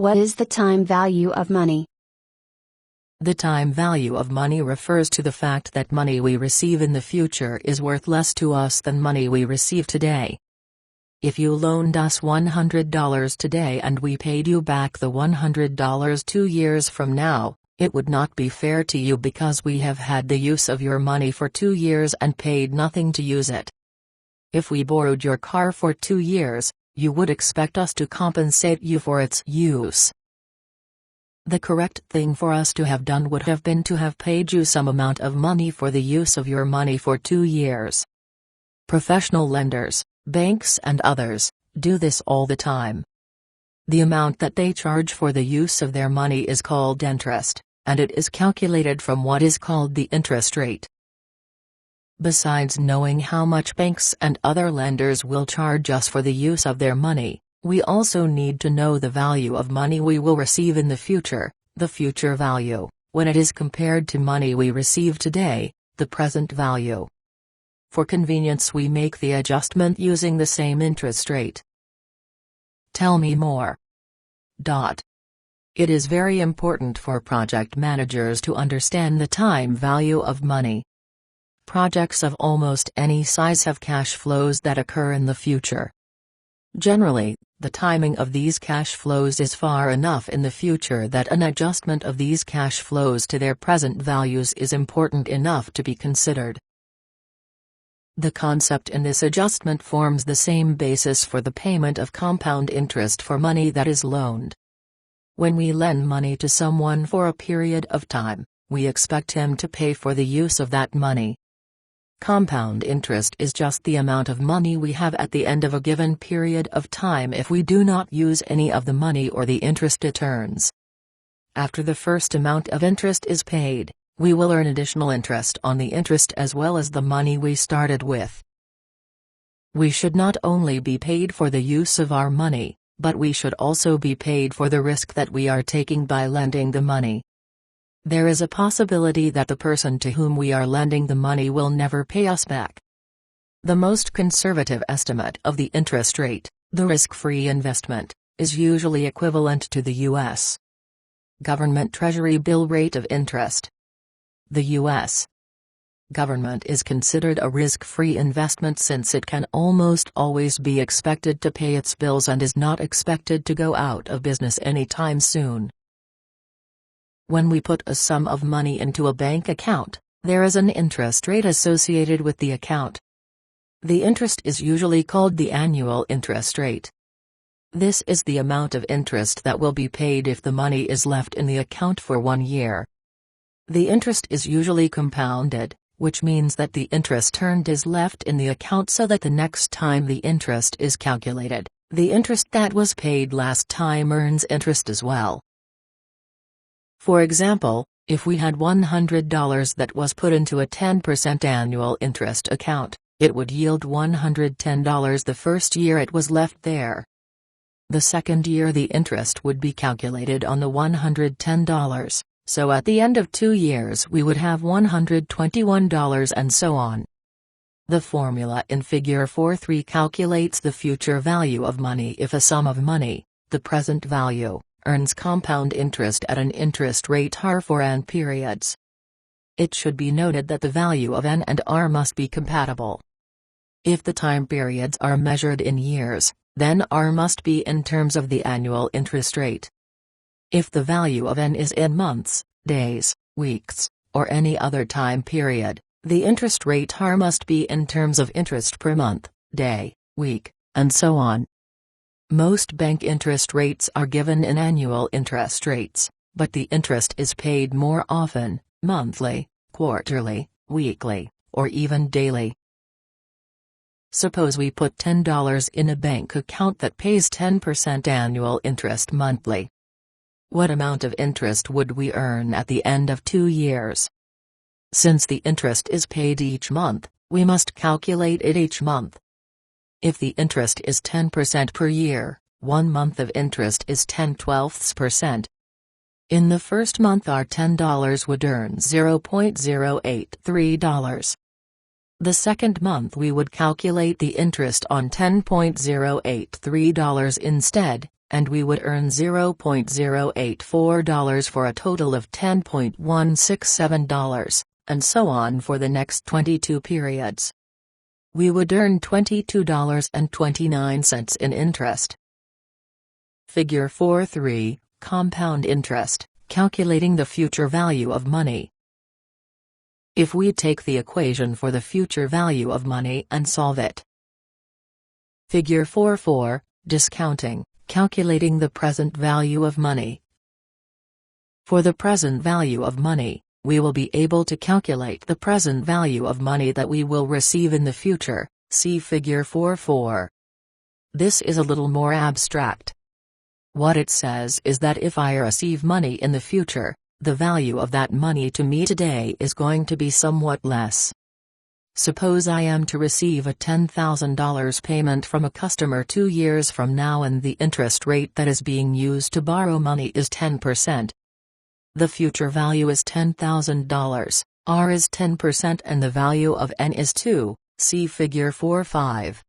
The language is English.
What is the time value of money? The time value of money refers to the fact that money we receive in the future is worth less to us than money we receive today. If you loaned us $100 today and we paid you back the $100 2 years from now, it would not be fair to you because we have had the use of your money for 2 years and paid nothing to use it. If we borrowed your car for 2 years, you would expect us to compensate you for its use. The correct thing for us to have done would have been to have paid you some amount of money for the use of your money for 2 years. Professional lenders, banks and others, do this all the time. The amount that they charge for the use of their money is called interest, and it is calculated from what is called the interest rate. Besides knowing how much banks and other lenders will charge us for the use of their money, we also need to know the value of money we will receive in the future, the future value, when it is compared to money we receive today, the present value. For convenience we make the adjustment using the same interest rate. Tell me more. It is very important for project managers to understand the time value of money. Projects of almost any size have cash flows that occur in the future. Generally, the timing of these cash flows is far enough in the future that an adjustment of these cash flows to their present values is important enough to be considered. The concept in this adjustment forms the same basis for the payment of compound interest for money that is loaned. When we lend money to someone for a period of time, we expect him to pay for the use of that money. Compound interest is just the amount of money we have at the end of a given period of time if we do not use any of the money or the interest it earns. After the first amount of interest is paid, we will earn additional interest on the interest as well as the money we started with. We should not only be paid for the use of our money, but we should also be paid for the risk that we are taking by lending the money. There is a possibility that the person to whom we are lending the money will never pay us back. The most conservative estimate of the interest rate, the risk-free investment, is usually equivalent to the U.S. government Treasury bill rate of interest. The U.S. government is considered a risk-free investment since it can almost always be expected to pay its bills and is not expected to go out of business anytime soon. When we put a sum of money into a bank account, there is an interest rate associated with the account. The interest is usually called the annual interest rate. This is the amount of interest that will be paid if the money is left in the account for 1 year. The interest is usually compounded, which means that the interest earned is left in the account so that the next time the interest is calculated, the interest that was paid last time earns interest as well. For example, if we had $100 that was put into a 10% annual interest account, it would yield $110 the first year it was left there. The second year the interest would be calculated on the $110, so at the end of 2 years we would have $121 and so on. The formula in Figure 4.3 calculates the future value of money if a sum of money, the present value, earns compound interest at an interest rate R for n periods. It should be noted that the value of n and r must be compatible. If the time periods are measured in years, then r must be in terms of the annual interest rate. If the value of n is in months, days, weeks, or any other time period, the interest rate r must be in terms of interest per month, day, week, and so on. Most bank interest rates are given in annual interest rates, but the interest is paid more often, monthly, quarterly, weekly, or even daily. Suppose we put $10 in a bank account that pays 10% annual interest monthly. What amount of interest would we earn at the end of 2 years? Since the interest is paid each month, we must calculate it each month. If the interest is 10% per year, 1 month of interest is 10/12%. In the first month our $10 would earn $0.083. The second month we would calculate the interest on $10.083 instead, and we would earn $0.084 for a total of $10.167, and so on for the next 22 periods. We would earn $22.29 in interest. Figure 4.3, Compound Interest, Calculating the Future Value of Money. If we take the equation for the future value of money and solve it. Figure 4.4, Discounting, Calculating the Present Value of Money. For the present value of money, we will be able to calculate the present value of money that we will receive in the future, see Figure 4.4. This is a little more abstract. What it says is that if I receive money in the future, the value of that money to me today is going to be somewhat less. Suppose I am to receive a $10,000 payment from a customer 2 years from now and the interest rate that is being used to borrow money is 10%. The future value is $10,000, R is 10% and the value of N is 2, see Figure 4.5.